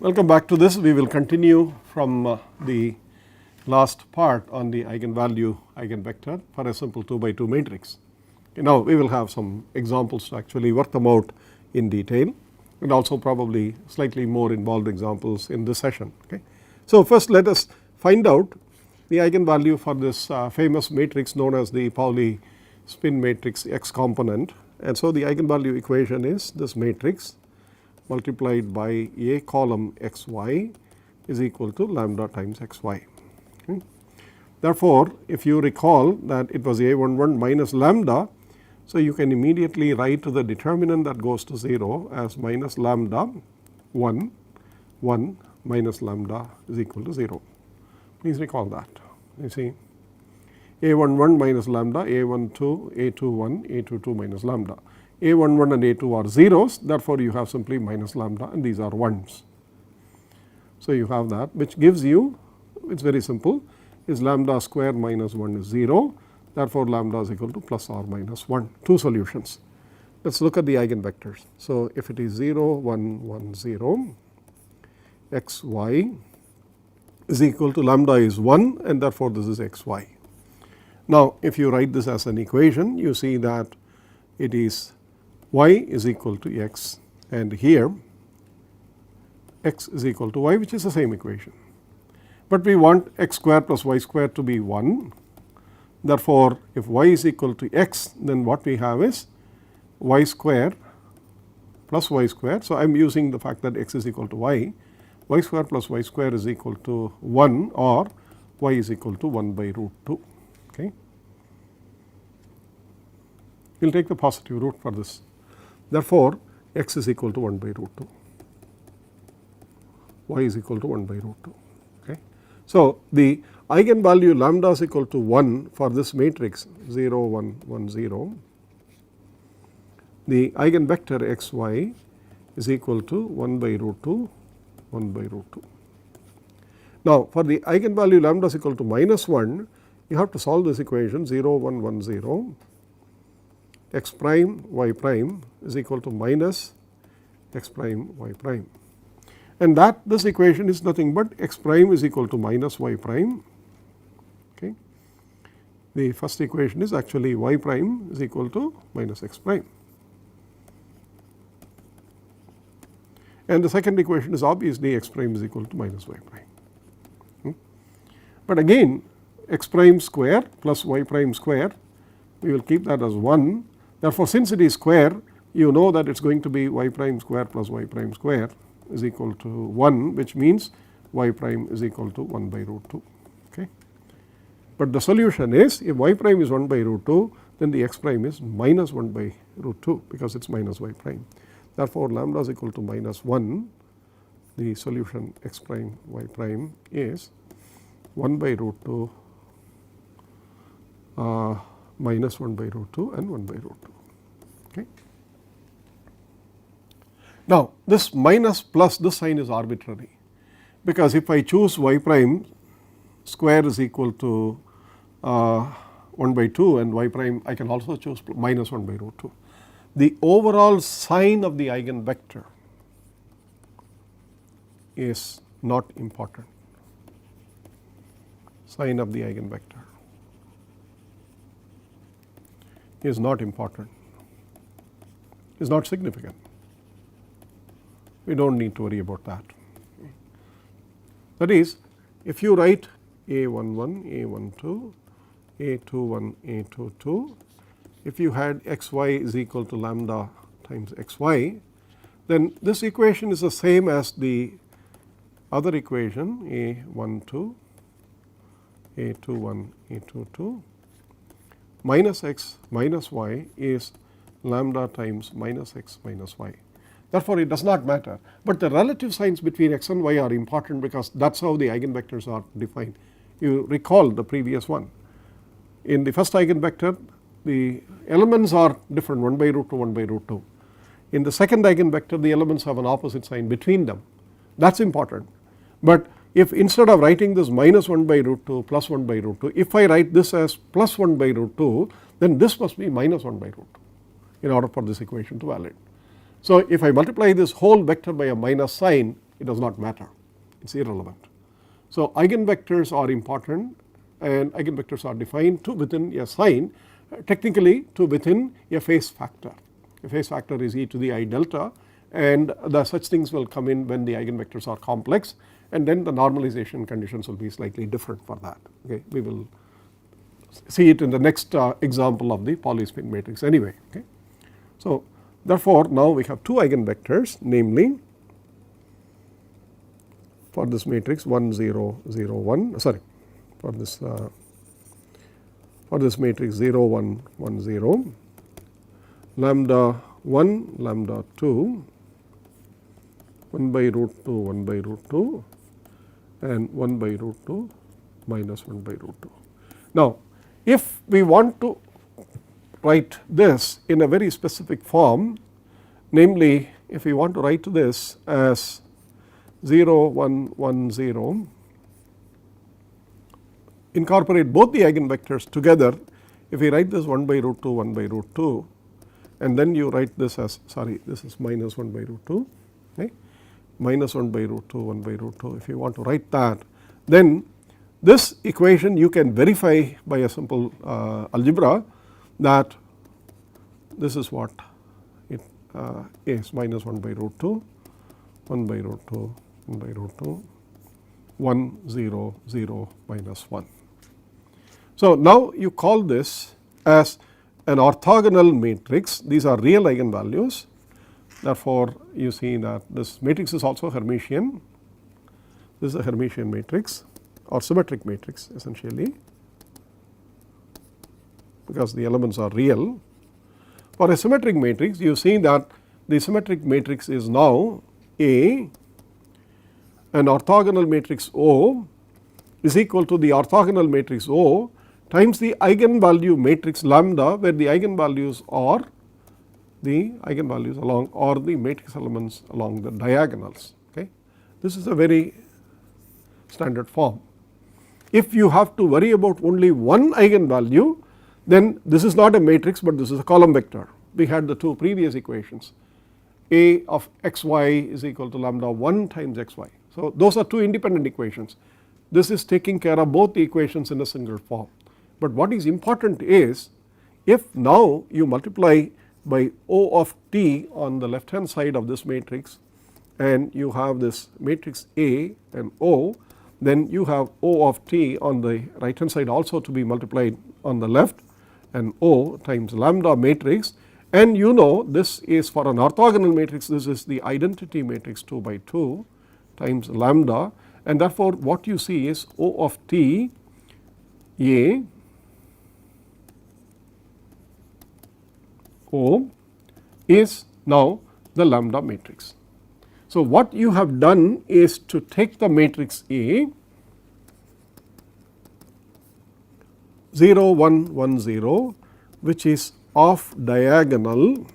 Welcome back to this. We will continue from the last part on the eigenvalue eigenvector for a simple 2 by 2 matrix. Now we will have some examples to actually work them out in detail and also probably slightly more involved examples in this session. Okay. So first let us find out the eigenvalue for this famous matrix known as the Pauli spin matrix X component, and so the eigenvalue equation is this matrix multiplied by a column xy is equal to lambda times xy. Okay. Therefore, if you recall that it was a11 minus lambda, so you can immediately write the determinant that goes to 0 as minus lambda 1 minus lambda is equal to 0. Please recall that. You see a11 minus lambda, a12, a21, a22 minus lambda. A11 and A2 are zeros, therefore you have simply minus lambda and these are 1s. So you have that, which gives you, it is very simple, is lambda square minus 1 is 0, therefore lambda is equal to plus or minus 1. Two solutions. Let us look at the eigenvectors. So if it is 0, 1, 1, 0, xy is equal to lambda is 1 and therefore this is xy. Now if you write this as an equation, you see that it is y is equal to x, and here x is equal to y, which is the same equation. But we want x square plus y square to be 1. Therefore, if y is equal to x, then what we have is y square plus y square. So I am using the fact that x is equal to y square plus y square is equal to 1, or y is equal to 1 by root 2. Okay. We will take the positive root for this. Therefore, x is equal to 1 by root 2, y is equal to 1 by root 2. Okay. So the eigenvalue lambda is equal to 1 for this matrix 0, 1, 1, 0. The eigenvector xy is equal to 1 by root 2, 1 by root 2. Now for the eigenvalue lambda is equal to minus 1, you have to solve this equation 0, 1, 1, 0. X prime y prime is equal to minus x prime y prime, and that this equation is nothing but x prime is equal to minus y prime. Okay. The first equation is actually y prime is equal to minus x prime, and the second equation is obviously x prime is equal to minus y prime. But again, x prime square plus y prime square, we will keep that as 1. Therefore, since it is square, you know that it is going to be y prime square plus y prime square is equal to 1, which means y prime is equal to 1 by root 2. Okay. But the solution is, if y prime is 1 by root 2, then the x prime is minus 1 by root 2 because it is minus y prime. Therefore, lambda is equal to minus 1. The solution x prime y prime is 1 by root 2 minus 1 by root 2 and 1 by root 2. Okay. Now this minus plus, this sign is arbitrary, because if I choose y prime square is equal to 1 by 2 and y prime, I can also choose minus 1 by root 2. The overall sign of the eigenvector is not important. Sign of the eigenvector is not important, is not significant. We do not need to worry about that. That is, if you write a11, a12, a21, a22, if you had xy is equal to lambda times xy, then this equation is the same as the other equation a12, a21, a22. Minus x minus y is lambda times minus x minus y. Therefore, it does not matter, but the relative signs between x and y are important because that is how the eigenvectors are defined. You recall the previous one. In the first eigenvector, the elements are different, 1 by root 2, 1 by root 2. In the second eigenvector, the elements have an opposite sign between them. That is important. But if instead of writing this minus 1 by root 2 plus 1 by root 2, if I write this as plus 1 by root 2, then this must be minus 1 by root 2 in order for this equation to valid. So if I multiply this whole vector by a minus sign, it does not matter, it is irrelevant. So eigenvectors are important, and eigenvectors are defined to within a sign, technically to within a phase factor. A phase factor is e to the I delta, and the such things will come in when the eigenvectors are complex, and then the normalization conditions will be slightly different for that. Okay, we will see it in the next example of the polyspin matrix anyway. Okay. So therefore now we have two eigenvectors, namely for this matrix 1 0 0 1, sorry, for this matrix 0 1 1 0, lambda 1 lambda 2, 1 by root 2 1 by root 2, and 1 by root 2 minus 1 by root 2. Now if we want to write this in a very specific form, namely if we want to write this as 0 1 1 0, incorporate both the eigenvectors together. If we write this 1 by root 2 1 by root 2, and then you write this as, sorry, this is minus 1 by root 2, okay, minus 1 by root 2 1 by root 2. If you want to write that, then this equation you can verify by a simple algebra that this is what it is, minus 1 by root 2 1 by root 2 1 by root 2 1 0 0 minus 1. So now you call this as an orthogonal matrix. These are real eigenvalues. Therefore you see that this matrix is also Hermitian. This is a Hermitian matrix or symmetric matrix essentially, because the elements are real. For a symmetric matrix, you see that the symmetric matrix is now A, an orthogonal matrix O is equal to the orthogonal matrix O times the eigenvalue matrix lambda, where the eigenvalues are the eigenvalues along or the matrix elements along the diagonals. Okay. This is a very standard form. If you have to worry about only one eigenvalue, then this is not a matrix, but this is a column vector. We had the two previous equations, A of xy is equal to lambda 1 times xy. So those are two independent equations. This is taking care of both the equations in a single form. But what is important is, if now you multiply by O of t on the left hand side of this matrix, and you have this matrix A and O, then you have O of t on the right hand side also to be multiplied on the left, and O times lambda matrix, and you know this is for an orthogonal matrix, this is the identity matrix 2 by 2 times lambda, and therefore what you see is O of t A O is now the lambda matrix. So what you have done is to take the matrix A 0 1 1 0, which is off diagonal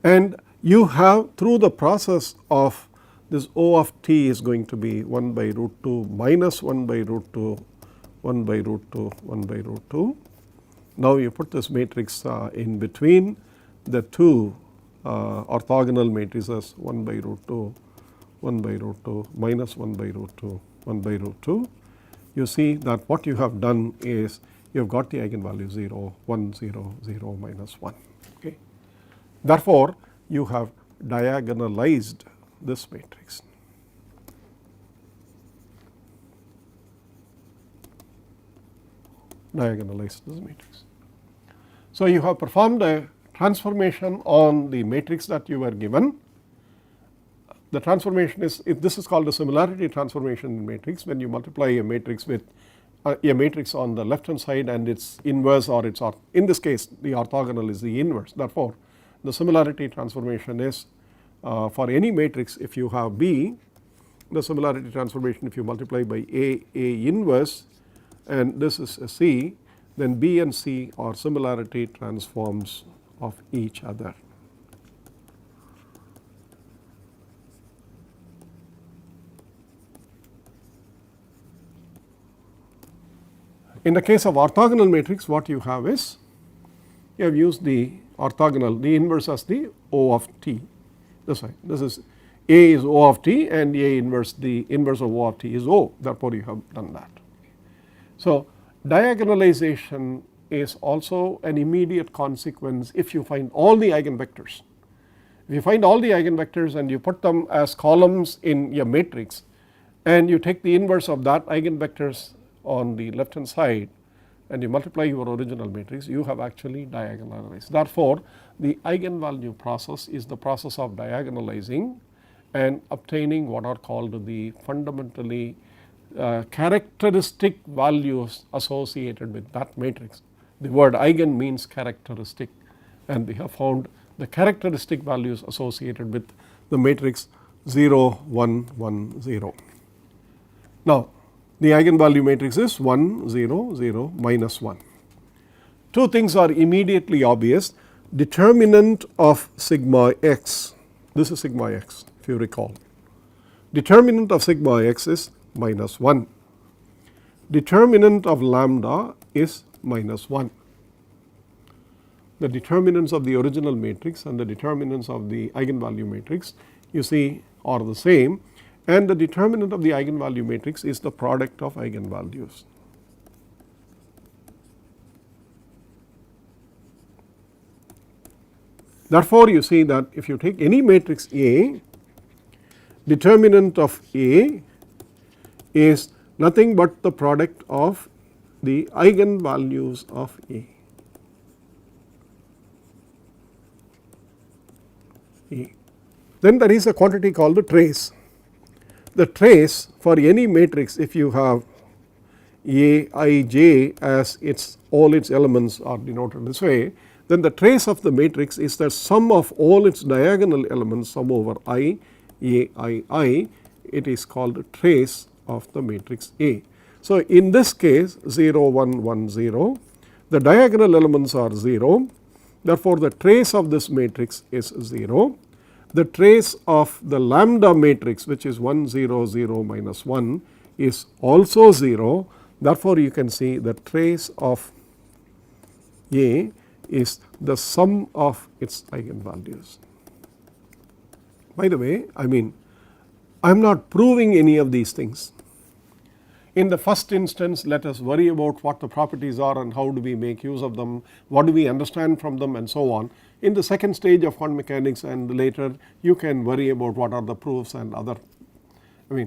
and you have, through the process of this O of t is going to be 1 by root 2 minus 1 by root 2 1 by root 2 1 by root 2. Now you put this matrix in between the two orthogonal matrices 1 by root 2 1 by root 2 minus 1 by root 2 1 by root 2. You see that what you have done is you have got the eigenvalue 0 1 0 0 minus 1. Okay. Therefore you have diagonalized this matrix. Diagonalize this matrix. So you have performed a transformation on the matrix that you were given. The transformation is, if this is called a similarity transformation in matrix, when you multiply a matrix with a matrix on the left hand side and its inverse, or its, in this case the orthogonal is the inverse. Therefore the similarity transformation is for any matrix, if you have B, the similarity transformation, if you multiply by A inverse, and this is a C, then B and C are similarity transforms of each other. In the case of orthogonal matrix, what you have is, you have used the orthogonal, the inverse as the O of t. This way, this is A is O of t and A inverse, the inverse of O of t is O, therefore you have done that. So diagonalization is also an immediate consequence if you find all the eigenvectors. If you find all the eigenvectors and you put them as columns in your matrix and you take the inverse of that eigenvectors on the left hand side and you multiply your original matrix, you have actually diagonalized. Therefore, the eigenvalue process is the process of diagonalizing and obtaining what are called the fundamentally characteristic values associated with that matrix. The word eigen means characteristic, and we have found the characteristic values associated with the matrix 0, 1, 1, 0. Now the eigenvalue matrix is 1, 0, 0, minus 1. Two things are immediately obvious. Determinant of sigma x, this is sigma x if you recall. Determinant of sigma x is minus 1. Determinant of lambda is minus 1. The determinants of the original matrix and the determinants of the eigenvalue matrix, you see, are the same, and the determinant of the eigenvalue matrix is the product of eigenvalues. Therefore, you see that if you take any matrix A, determinant of A is nothing but the product of the eigenvalues of A. Then there is a quantity called the trace. The trace for any matrix, if you have Aij as its all its elements are denoted this way, then the trace of the matrix is the sum of all its diagonal elements sum over I, Ai, it is called a trace of the matrix A. So in this case 0, 1, 1, 0, the diagonal elements are 0, therefore the trace of this matrix is 0. The trace of the lambda matrix, which is 1, 0, 0, minus 1, is also 0, therefore you can see the trace of A is the sum of its eigenvalues. By the way, I am not proving any of these things. In the first instance, let us worry about what the properties are and how do we make use of them, what do we understand from them, and so on. In the second stage of quantum mechanics and later, you can worry about what are the proofs and other,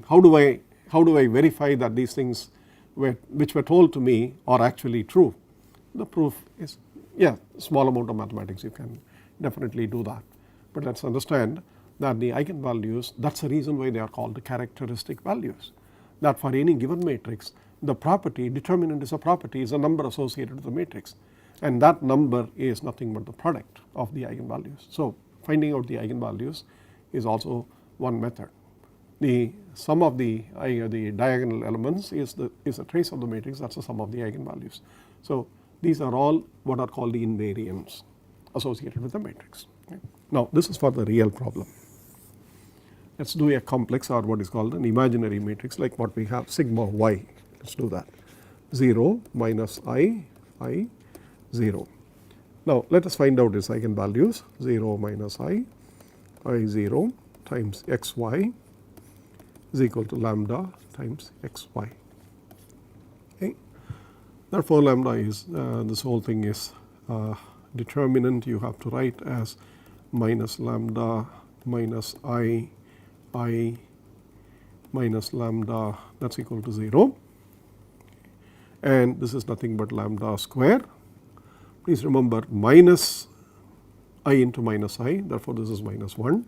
how do I verify that these things which were told to me are actually true. The proof is, small amount of mathematics, you can definitely do that. But let us understand that the eigenvalues, that is the reason why they are called the characteristic values. That for any given matrix, the property, determinant is a property, is a number associated with the matrix, and that number is nothing but the product of the eigenvalues. So finding out the eigenvalues is also one method. The sum of the diagonal elements is a trace of the matrix, that is the sum of the eigenvalues. So these are all what are called the invariants associated with the matrix. Okay. Now this is for the real problem. Let us do a complex or what is called an imaginary matrix like what we have sigma y. Let us do that. 0 minus I, 0. Now let us find out its eigenvalues. 0 minus I 0 times xy is equal to lambda times xy. Okay. Therefore lambda is this whole thing is determinant you have to write as minus lambda minus I minus lambda, that is equal to 0, and this is nothing but lambda square. Please remember minus I into minus I, therefore this is minus 1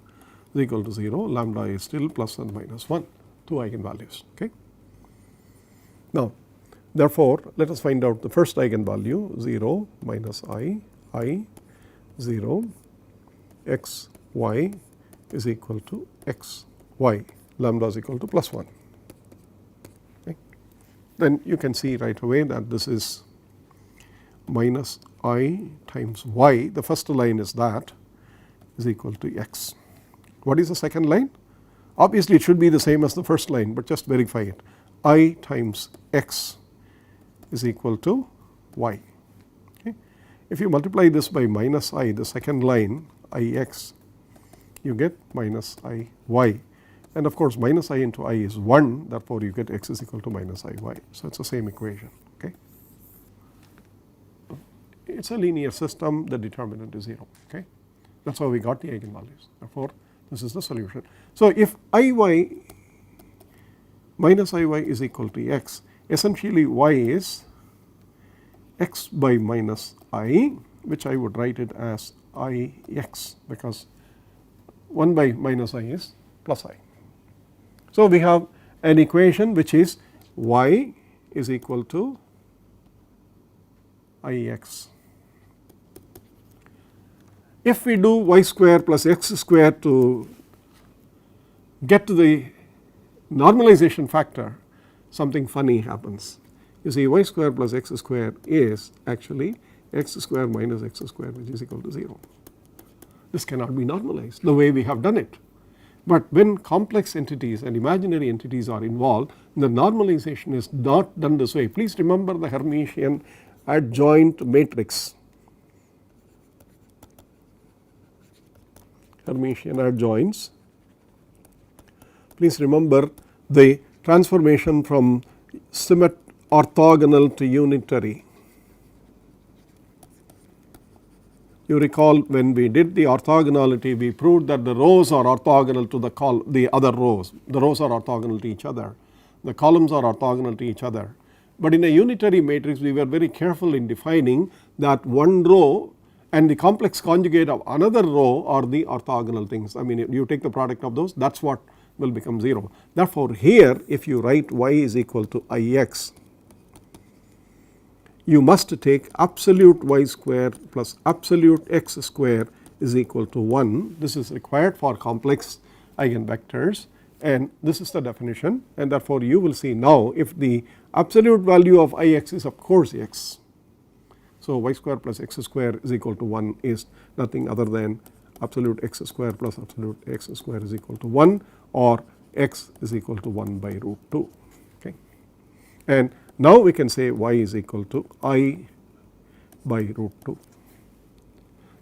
is equal to 0, lambda is still plus and minus 1, two eigenvalues. Okay. Now therefore let us find out the first eigenvalue 0 minus I 0 x y is equal to x y, lambda is equal to plus 1. Okay. Then you can see right away that this is minus I times y, the first line is that, is equal to x. What is the second line? Obviously it should be the same as the first line, but just verify it. I times x is equal to y. Okay. If you multiply this by minus I, the second line Ix, you get minus Iy, and of course minus I into I is 1, therefore you get x is equal to minus Iy. So it is the same equation. Okay. It is a linear system, the determinant is 0. Okay. That is how we got the eigenvalues, therefore this is the solution. So if Iy minus Iy is equal to x, essentially y is x by minus I, which I would write it as Ix, because 1 by minus I is plus I. So we have an equation which is y is equal to Ix. If we do y square plus x square to get to the normalization factor, something funny happens. You see, y square plus x square is actually x square minus x square, which is equal to 0. This cannot be normalized the way we have done it. But when complex entities and imaginary entities are involved, the normalization is not done this way. Please remember the Hermitian adjoint matrix. Hermitian adjoints. Please remember the transformation from orthogonal to unitary. You recall when we did the orthogonality, we proved that the rows are orthogonal to the other rows. The rows are orthogonal to each other. The columns are orthogonal to each other. But in a unitary matrix, we were very careful in defining that one row and the complex conjugate of another row are the orthogonal things. I mean, you take the product of those, that is what will become 0. Therefore, here if you write y is equal to Ix, you must take absolute y square plus absolute x square is equal to 1. This is required for complex eigenvectors, and this is the definition, and therefore you will see now if the absolute value of Ix is of course x. So y square plus x square is equal to 1 is nothing other than absolute x square plus absolute x square is equal to 1, or x is equal to 1 by root 2. Okay. And now we can say y is equal to I by root 2.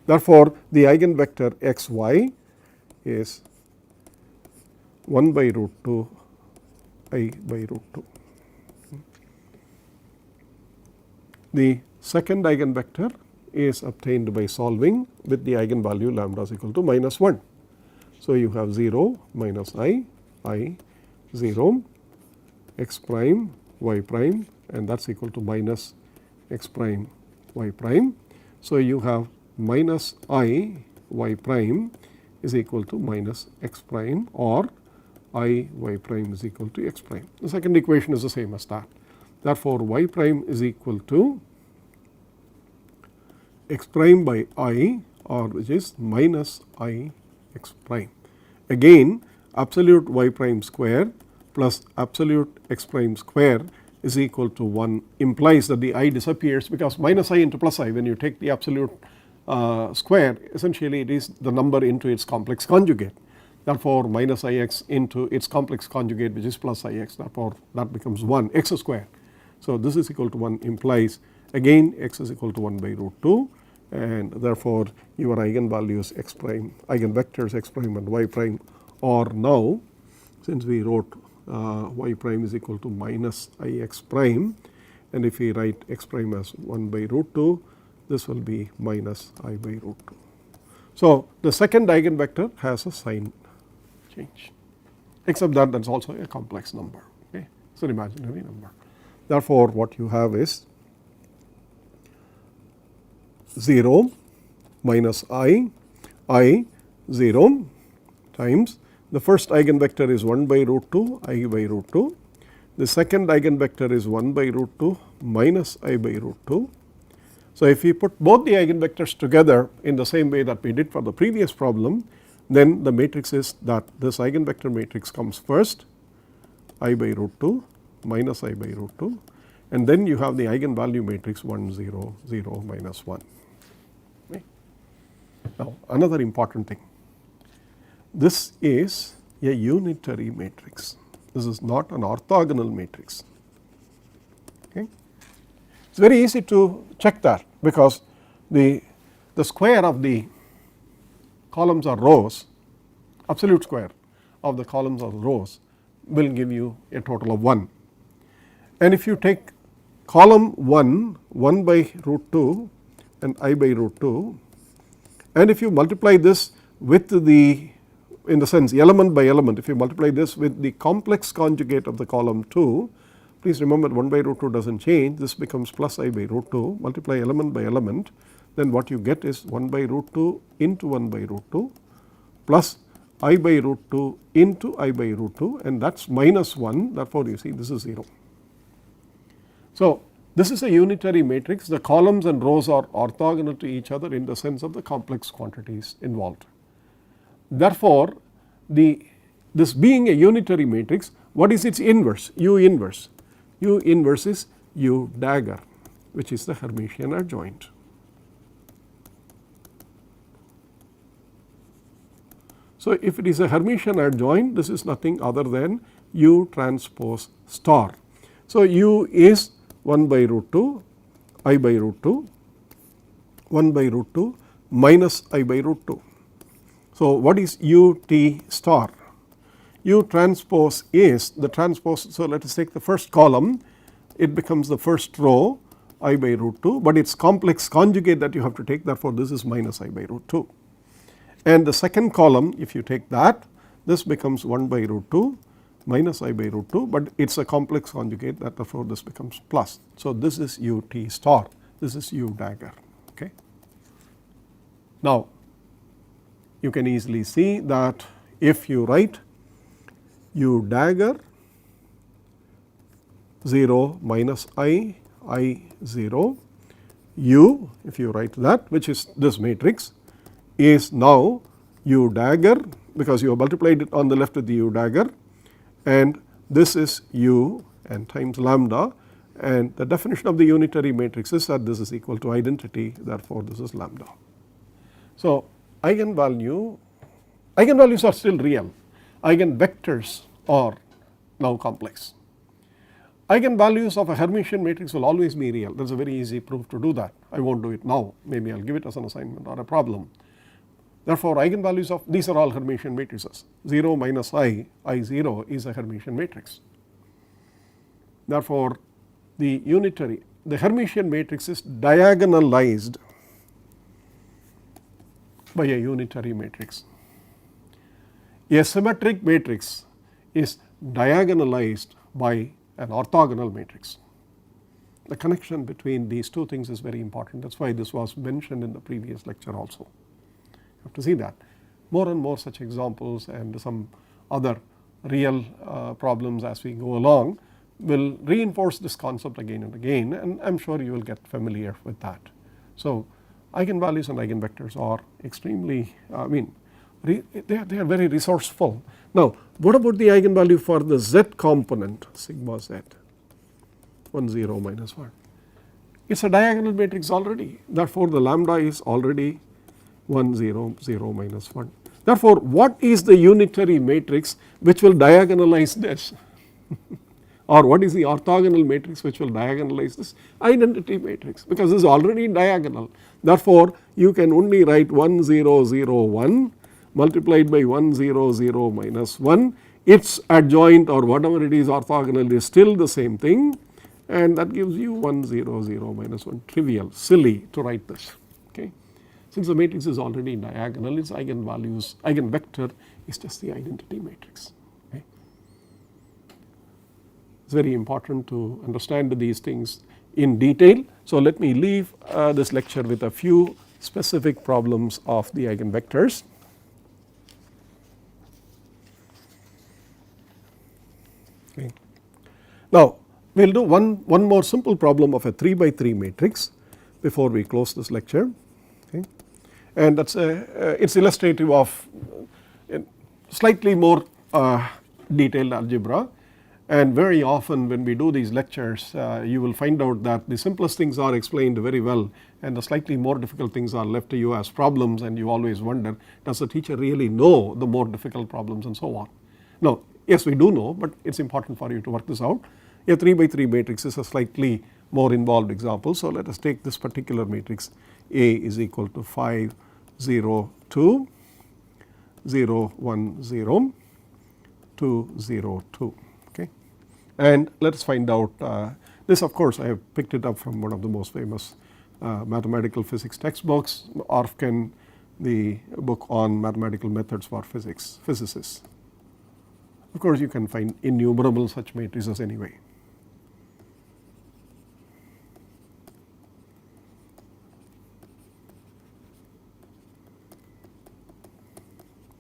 Therefore, the eigenvector xy is 1 by root 2 I by root 2. The second eigenvector is obtained by solving with the eigenvalue lambda is equal to minus 1. So you have 0 minus I 0, x prime y prime, and that is equal to minus x prime y prime. So you have minus I y prime is equal to minus x prime, or I y prime is equal to x prime. The second equation is the same as that. Therefore, y prime is equal to x prime by I, or which is minus I x prime. Again, absolute y prime square plus absolute x prime square is equal to 1 implies that the I disappears, because minus I into plus I, when you take the absolute square, essentially it is the number into its complex conjugate. Therefore, minus Ix into its complex conjugate, which is plus Ix, therefore that becomes 1 x square. So this is equal to 1 implies again x is equal to 1 by root 2, and therefore your eigenvalues x prime, eigenvectors x prime and y prime are now, since we wrote y prime is equal to minus Ix prime, and if we write x prime as 1 by root 2, this will be minus I by root 2. So the second eigenvector has a sign change, except that is also a complex number. Okay, it's an imaginary number. Therefore, what you have is 0 minus I 0 times the first eigenvector is 1 by root 2 I by root 2. The second eigenvector is 1 by root 2 minus I by root 2. So if we put both the eigenvectors together in the same way that we did for the previous problem, then the matrix is that this eigenvector matrix comes first, I by root 2 minus I by root 2, and then you have the eigenvalue matrix 1 0 0 minus 1. Okay. Now another important thing, this is a unitary matrix. This is not an orthogonal matrix. Okay. It's very easy to check that, because the square of the columns or rows, absolute square of the columns or rows will give you a total of 1. And if you take column 1, 1 by root 2 and I by root 2, and if you multiply this with the, in the sense element by element, if you multiply this with the complex conjugate of the column 2, please remember 1 by root 2 does not change, this becomes plus I by root 2, multiply element by element, then what you get is 1 by root 2 into 1 by root 2 plus I by root 2 into I by root 2, and that is minus 1, therefore you see this is 0. So this is a unitary matrix, the columns and rows are orthogonal to each other in the sense of the complex quantities involved. Therefore, this being a unitary matrix, what is its inverse? U inverse. U inverse is U dagger, which is the Hermitian adjoint. So if it is a Hermitian adjoint, this is nothing other than U transpose star. So U is 1 by root 2, I by root 2, 1 by root 2 minus I by root 2. So what is U T star? U transpose is the transpose, so let us take the first column, it becomes the first row I by root 2, but its complex conjugate that you have to take, therefore this is minus I by root 2. And the second column, if you take that, this becomes 1 by root 2 minus I by root 2, but it is a complex conjugate, that therefore this becomes plus. So this is U T star, this is U dagger. Okay. Now you can easily see that if you write U dagger 0 minus I 0, U, if you write that, which is this matrix, is now U dagger, because you have multiplied it on the left with the U dagger, and this is U and times lambda, and the definition of the unitary matrix is that this is equal to identity, therefore this is lambda. So eigenvalues are still real, eigen vectors are now complex. Eigenvalues of a Hermitian matrix will always be real, there is a very easy proof to do that. I will not do it now, maybe I will give it as an assignment or a problem. Therefore eigenvalues of these are all Hermitian matrices, 0 minus I 0 is a Hermitian matrix. Therefore the Hermitian matrix is diagonalized by a unitary matrix. A symmetric matrix is diagonalized by an orthogonal matrix. The connection between these two things is very important, that is why this was mentioned in the previous lecture also. You have to see that. More and more such examples and some other real problems as we go along will reinforce this concept again and again, and I am sure you will get familiar with that. So eigenvalues and eigenvectors are extremely, they are very resourceful. Now what about the eigenvalue for the z component, sigma z, 1 0 minus 1? It is a diagonal matrix already, therefore the lambda is already 1 0 0 minus 1. Therefore what is the unitary matrix which will diagonalize this? Or what is the orthogonal matrix which will diagonalize this? Identity matrix, because this is already diagonal. Therefore you can only write 1 0 0 1 multiplied by 1 0 0 minus 1, its adjoint or whatever it is orthogonal is still the same thing, and that gives you 1 0 0 minus 1. Trivial, silly to write this. Okay. Since the matrix is already diagonal, its eigenvalues, eigenvector is just the identity matrix. Okay. It is very important to understand these things in detail. So let me leave this lecture with a few specific problems of the eigenvectors. Okay. Now we will do one more simple problem of a 3 by 3 matrix before we close this lecture. Okay. And that is it is illustrative of slightly more detailed algebra, and very often when we do these lectures you will find out that the simplest things are explained very well and the slightly more difficult things are left to you as problems, and you always wonder, does the teacher really know the more difficult problems and so on. Now yes, we do know, but it is important for you to work this out. A 3 by 3 matrix is a slightly more involved example. So let us take this particular matrix A is equal to 5 0 2 0 1 0 2 0 2. Okay. And let us find out this, of course I have picked it up from one of the most famous mathematical physics textbooks, Orthogonal, the book on mathematical methods for physicists. Of course you can find innumerable such matrices anyway.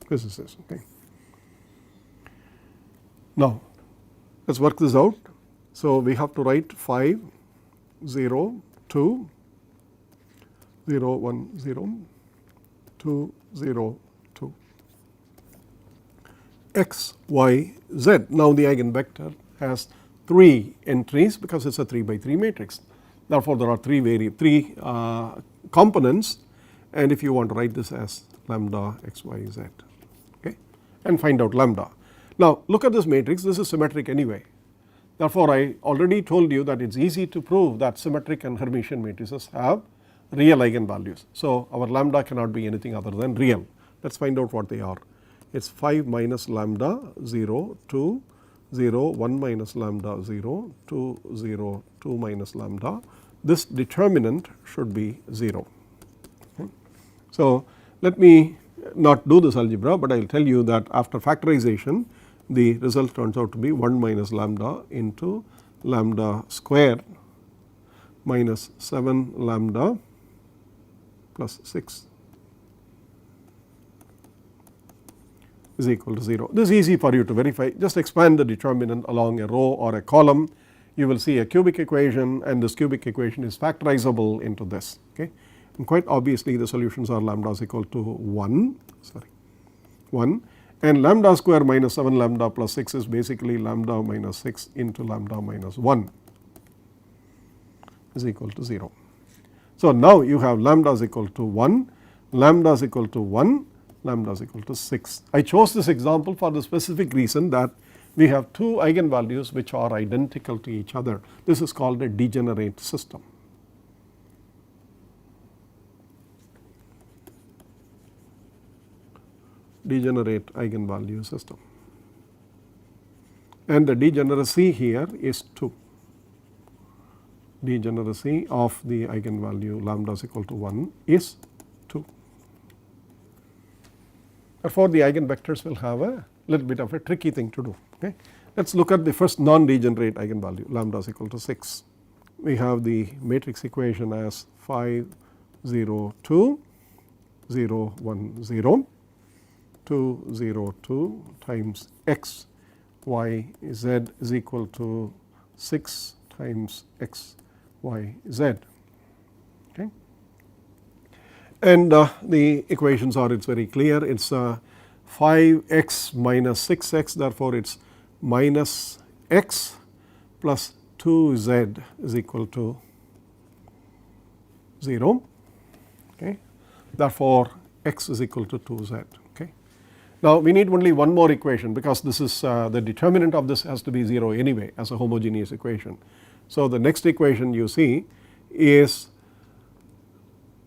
Physicists. Okay. Now let us work this out. So we have to write 5 0 2 0 1 0 2 0 2 x y z. Now the eigenvector has 3 entries because it is a 3 by 3 matrix. Therefore there are three components, and if you want to write this as lambda x y z, okay, and find out lambda. Now look at this matrix, this is symmetric anyway. Therefore I already told you that it is easy to prove that symmetric and Hermitian matrices have real eigenvalues. So our lambda cannot be anything other than real. Let us find out what they are. It is 5 minus lambda 0 2 0 1 minus lambda 0 2 0 2 minus lambda. This determinant should be 0. Okay. So let me not do this algebra, but I will tell you that after factorization the result turns out to be 1 minus lambda into lambda square minus 7 lambda plus 6 is equal to 0. This is easy for you to verify. Just expand the determinant along a row or a column. You will see a cubic equation, and this cubic equation is factorizable into this. Okay. And quite obviously the solutions are lambda is equal to 1, and lambda square minus 7 lambda plus 6 is basically lambda minus 6 into lambda minus 1 is equal to 0. So now you have lambda is equal to 1, lambda is equal to 1, lambda is equal to 6. I chose this example for the specific reason that we have two eigenvalues which are identical to each other. This is called a degenerate system. Degenerate eigenvalue system, and the degeneracy here is 2. Degeneracy of the eigenvalue lambda is equal to 1 is 2. Therefore the eigenvectors will have a little bit of a tricky thing to do. Okay. Let us look at the first non-degenerate eigenvalue, lambda is equal to 6. We have the matrix equation as 5 0 2 0 1 0 2 0 2 times x y z is equal to 6 times x y z. Okay. And the equations are, it's very clear, it's 5x minus 6x, therefore it is minus x plus 2z is equal to 0. Okay. Therefore x is equal to 2z. Okay. Now we need only one more equation, because this is the determinant of this has to be 0 anyway as a homogeneous equation. So the next equation you see is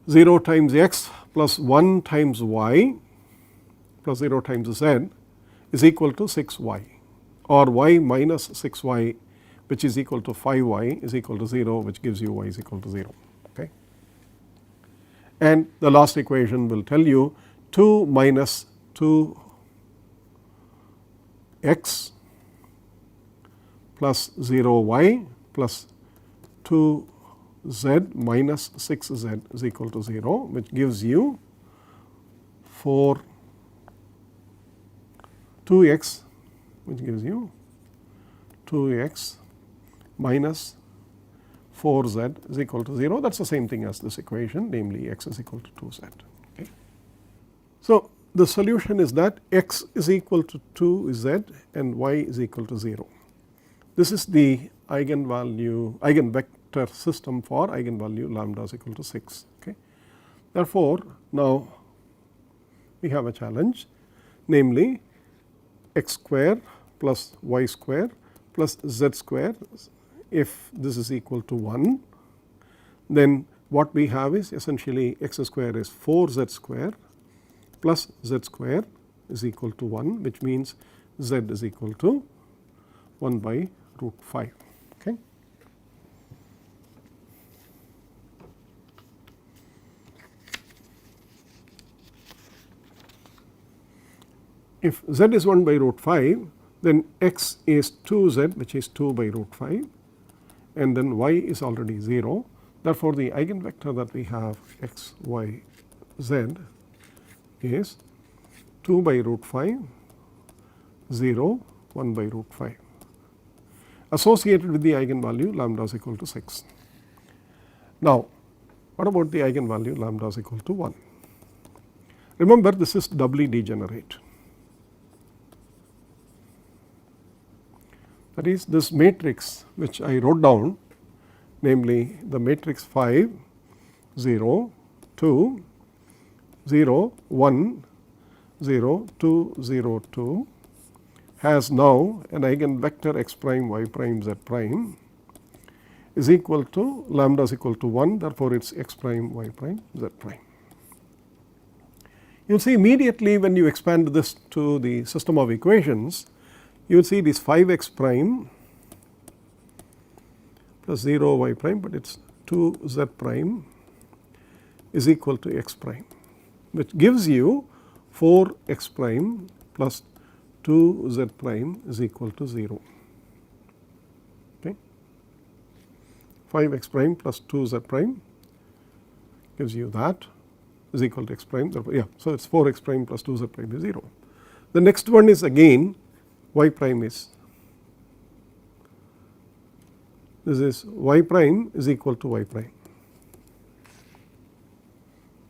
0 times x plus 1 times y plus 0 times z is equal to 6y, or y minus 6y, which is equal to 5y is equal to 0, which gives you y is equal to 0. Okay. And the last equation will tell you 2 minus 2x plus 0y plus 2z minus 6z is equal to 0, which gives you 2x, which gives you 2x minus 4z is equal to 0. That is the same thing as this equation, namely x is equal to 2z. Okay. So the solution is that x is equal to 2z and y is equal to 0. This is the eigenvector system for eigenvalue lambda is equal to 6. Okay. Therefore now we have a challenge, namely x square plus y square plus z square. If this is equal to 1, then what we have is essentially x square is 4z square plus z square is equal to 1, which means z is equal to 1 by root 5. Okay. If z is 1 by root 5, then x is 2z, which is 2 by root 5, and then y is already 0. Therefore, the eigenvector that we have x, y, z is 2 by root 5, 0, 1 by root 5. Associated with the eigenvalue lambda is equal to 6. Now, what about the eigenvalue lambda is equal to 1? Remember, this is doubly degenerate. That is, this matrix which I wrote down, namely the matrix 5, 0, 2, 0, 1, 0, 2, 0, 2 has now an eigenvector x prime, y prime, z prime is equal to lambda is equal to 1. Therefore, it is x prime, y prime, z prime. You will see immediately when you expand this to the system of equations, you will see this 5x prime plus 0 y prime, but it is 2z prime is equal to x prime, which gives you 4x prime plus 2z prime is equal to 0. Okay. 5x prime plus 2z prime gives you that is equal to x prime. Yeah, so it is 4x prime plus 2z prime is 0. The next one is again y prime is, this is y prime is equal to y prime.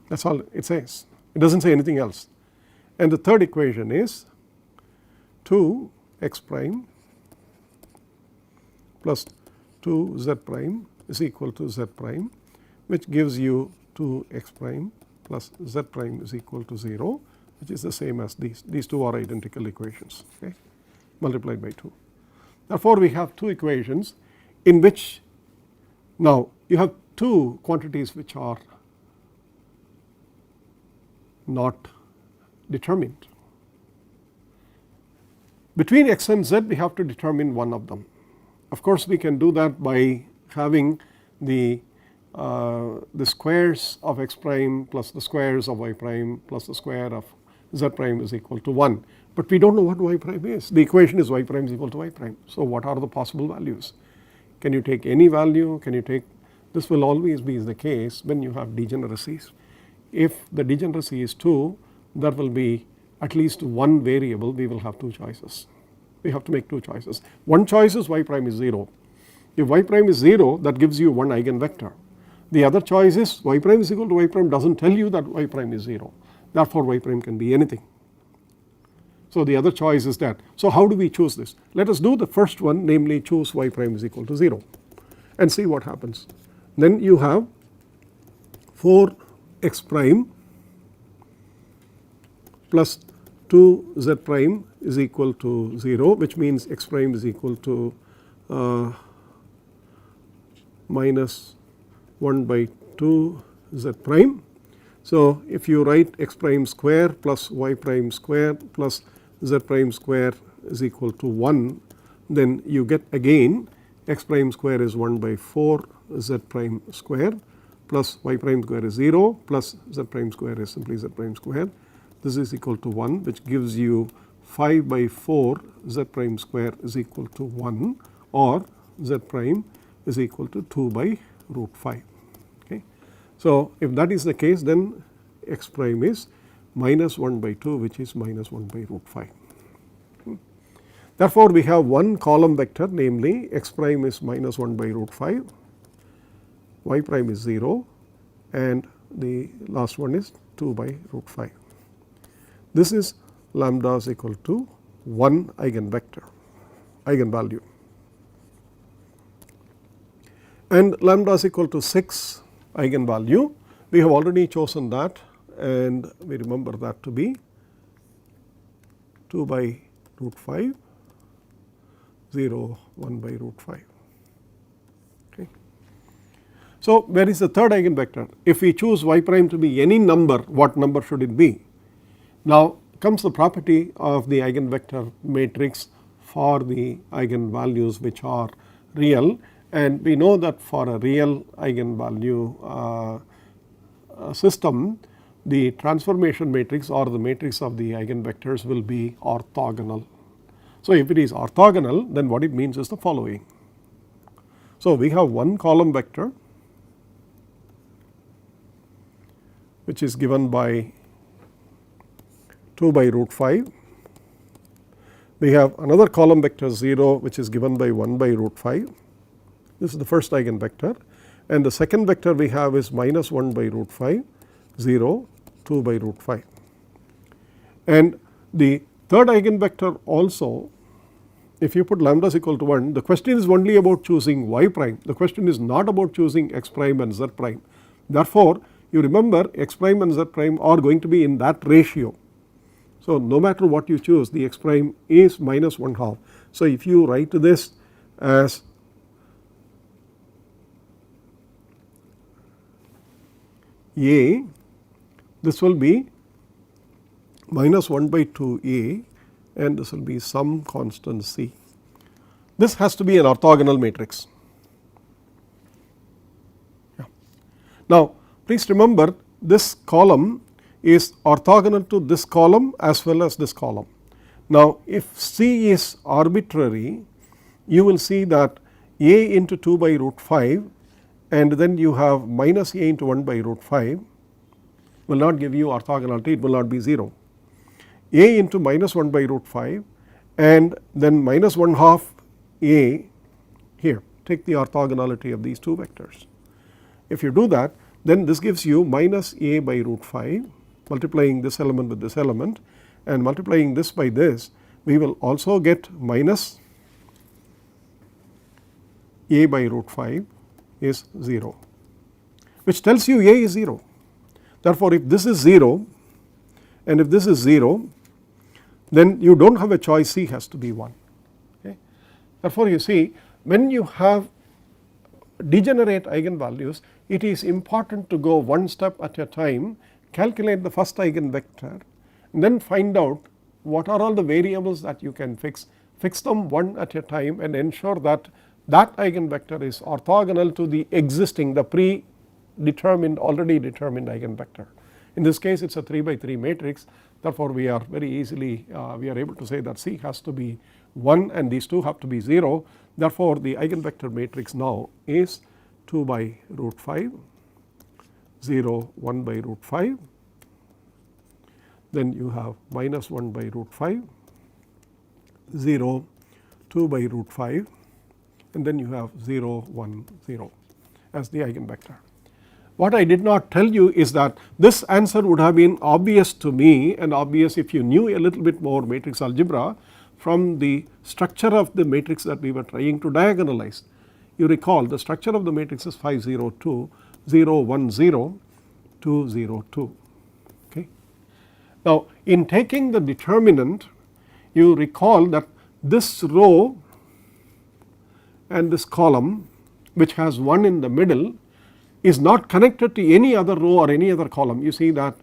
That is all it says. It does not say anything else. And the third equation is 2x prime plus 2z prime is equal to z prime, which gives you 2x prime plus z prime is equal to 0, which is the same as these. These two are identical equations, okay, multiplied by 2. Therefore, we have two equations in which now you have two quantities which are not determined. Between x and z, we have to determine one of them. Of course, we can do that by having the squares of x prime plus the squares of y prime plus the square of z prime is equal to 1. But we do not know what y prime is. The equation is y prime is equal to y prime. So, what are the possible values? Can you take any value? Can you take, this will always be the case when you have degeneracies. If the degeneracy is 2, there will be at least one variable, we will have two choices. We have to make two choices. One choice is y prime is 0. If y prime is 0, that gives you one eigenvector. The other choice is y prime is equal to y prime does not tell you that y prime is 0. Therefore, y prime can be anything. So, the other choice is that. So, how do we choose this? Let us do the first one, namely choose y prime is equal to 0 and see what happens. Then you have 4x prime plus 2z prime is equal to 0, which means x prime is equal to minus 1 by 2 z prime. So, if you write x prime square plus y prime square plus z prime square is equal to 1, then you get again x prime square is 1 by 4 z prime square plus y prime square is 0 plus z prime square is simply z prime square. This is equal to 1, which gives you 5 by 4 z prime square is equal to 1, or z prime is equal to 2 by root 5. Okay. So, if that is the case, then x prime is minus 1 by 2, which is minus 1 by root 5. Therefore, we have one column vector, namely x prime is minus 1 by root 5, y prime is 0, and the last one is 2 by root 5. This is lambda is equal to 1 eigenvector, eigenvalue, and lambda is equal to 6 eigenvalue. We have already chosen that, and we remember that to be 2 by root 5, 0, 1 by root 5. Okay. So where is the third eigenvector? If we choose y prime to be any number, what number should it be? Now comes the property of the eigenvector matrix for the eigenvalues which are real, and we know that for a real eigenvalue system, the transformation matrix or the matrix of the eigenvectors will be orthogonal. So if it is orthogonal, then what it means is the following. So we have one column vector which is given by 2 by root 5. We have another column vector 0 which is given by 1 by root 5. This is the first eigenvector, and the second vector we have is minus 1 by root 5, 0, 2 by root 5. And the third eigenvector also, if you put lambda is equal to 1, the question is only about choosing y prime, the question is not about choosing x prime and z prime. Therefore you remember x prime and z prime are going to be in that ratio. So no matter what you choose, the x prime is minus 1/2. So if you write this as a, this will be minus 1 by 2a, and this will be some constant c. This has to be an orthogonal matrix. Yeah. Now please remember, this column is orthogonal to this column as well as this column. Now if c is arbitrary, you will see that a into 2 by root 5 and then you have minus a into 1 by root 5 will not give you orthogonality, it will not be 0. A into minus 1 by root 5 and then minus 1/2 a here, take the orthogonality of these two vectors. If you do that, then this gives you minus a by root 5, multiplying this element with this element and multiplying this by this, we will also get minus a by root 5 is 0, which tells you a is 0. Therefore if this is 0 and if this is 0, then you do not have a choice, c has to be 1. Okay. Therefore you see, when you have degenerate eigenvalues, it is important to go one step at a time, calculate the first eigenvector and then find out what are all the variables that you can fix them one at a time and ensure that that eigenvector is orthogonal to the existing, the predetermined, already determined eigenvector. In this case it is a 3 by 3 matrix, therefore we are very easily we are able to say that c has to be 1 and these two have to be 0. Therefore the eigenvector matrix now is 2 by root 5, 0, 1 by root 5, then you have minus 1 by root 5, 0, 2 by root 5, and then you have 0, 1, 0 as the eigenvector. What I did not tell you is that this answer would have been obvious to me and obvious if you knew a little bit more matrix algebra from the structure of the matrix that we were trying to diagonalize. You recall the structure of the matrix is 5, 0, 2, 0, 1, 0, 2, 0, 2. Okay. Now in taking the determinant, you recall that this row and this column which has 1 in the middle is not connected to any other row or any other column. You see that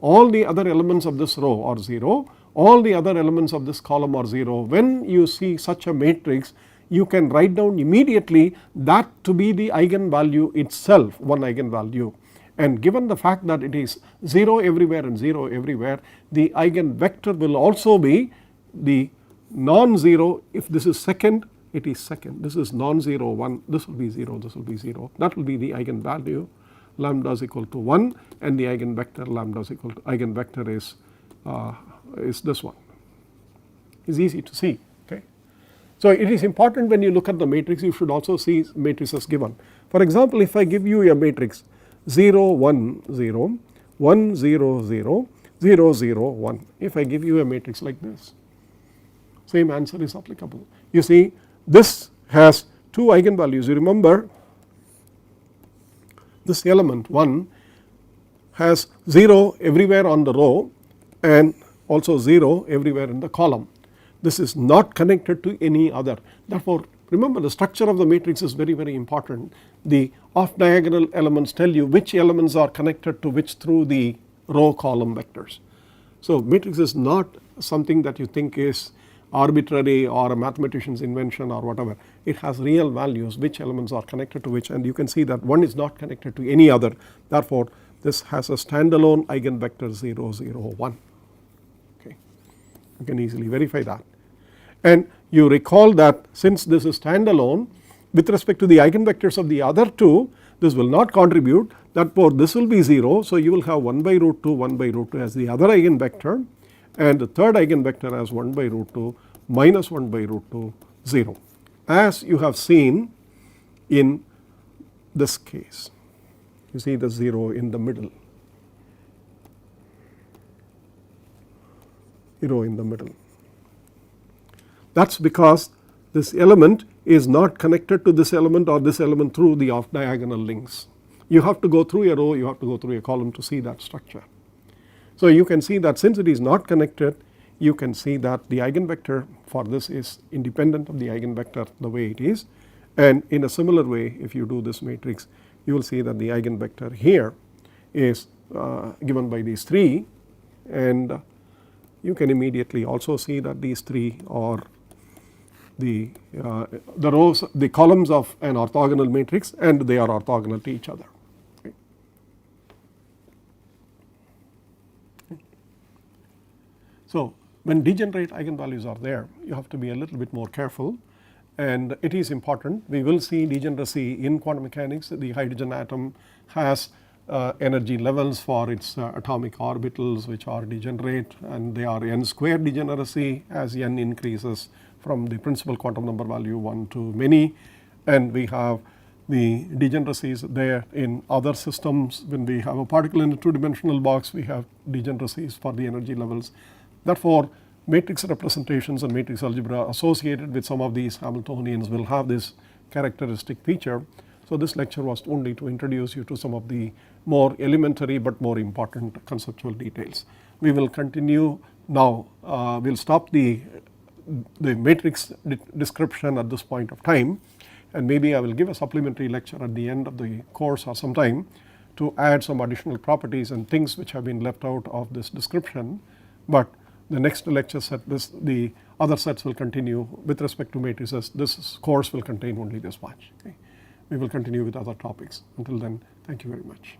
all the other elements of this row are 0, all the other elements of this column are 0. When you see such a matrix, you can write down immediately that to be the eigenvalue itself, one eigenvalue, and given the fact that it is 0 everywhere and 0 everywhere, the eigenvector will also be the non-zero. If this is second, it is second, this is non-zero 1, this will be 0, this will be 0, that will be the eigenvalue. Lambda is equal to 1 and the eigenvector lambda is equal to eigenvector is this one. It's easy to see. Okay. So it is important when you look at the matrix, you should also see matrices given. For example, if I give you a matrix 0, 1, 0, 1, 0, 0, 0, 0, 1, if I give you a matrix like this, same answer is applicable. You see, this has two eigenvalues. You remember this element 1 has 0 everywhere on the row and also 0 everywhere in the column. This is not connected to any other. Therefore Remember, the structure of the matrix is very, very important. The off diagonal elements tell you which elements are connected to which through the row column vectors. So matrix is not something that you think is arbitrary or a mathematician's invention or whatever. It has real values, which elements are connected to which, and you can see that one is not connected to any other. Therefore this has a standalone eigenvector 0 0 1. Okay, you can easily verify that. And you recall that since this is standalone, with respect to the eigenvectors of the other two, this will not contribute, therefore this will be 0. So you will have 1 by root 2 1 by root 2 as the other eigenvector, and the third eigenvector as 1 by root 2 minus 1 by root 2 0, as you have seen in this case. You see the 0 in the middle, 0 in the middle. That is because this element is not connected to this element or this element through the off diagonal links. You have to go through a row, you have to go through a column to see that structure. So you can see that since it is not connected, you can see that the eigenvector for this is independent of the eigenvector the way it is, and in a similar way if you do this matrix, you will see that the eigenvector here is given by these 3, and you can immediately also see that these 3 are the rows, the columns of an orthogonal matrix, and they are orthogonal to each other. Okay. So when degenerate eigenvalues are there, you have to be a little bit more careful, and it is important. We will see degeneracy in quantum mechanics. The hydrogen atom has energy levels for its atomic orbitals which are degenerate, and they are n squared degeneracy as n increases from the principal quantum number value 1 to many, and we have the degeneracies there in other systems. When we have a particle in a 2-dimensional box, we have degeneracies for the energy levels. Therefore matrix representations and matrix algebra associated with some of these Hamiltonians will have this characteristic feature. So this lecture was only to introduce you to some of the more elementary but more important conceptual details. We will continue now, we will stop the matrix description at this point of time, and maybe I will give a supplementary lecture at the end of the course or sometime to add some additional properties and things which have been left out of this description. But the next lecture set, the other sets will continue with respect to matrices. This course will contain only this much. Okay. We will continue with other topics. Until then, thank you very much.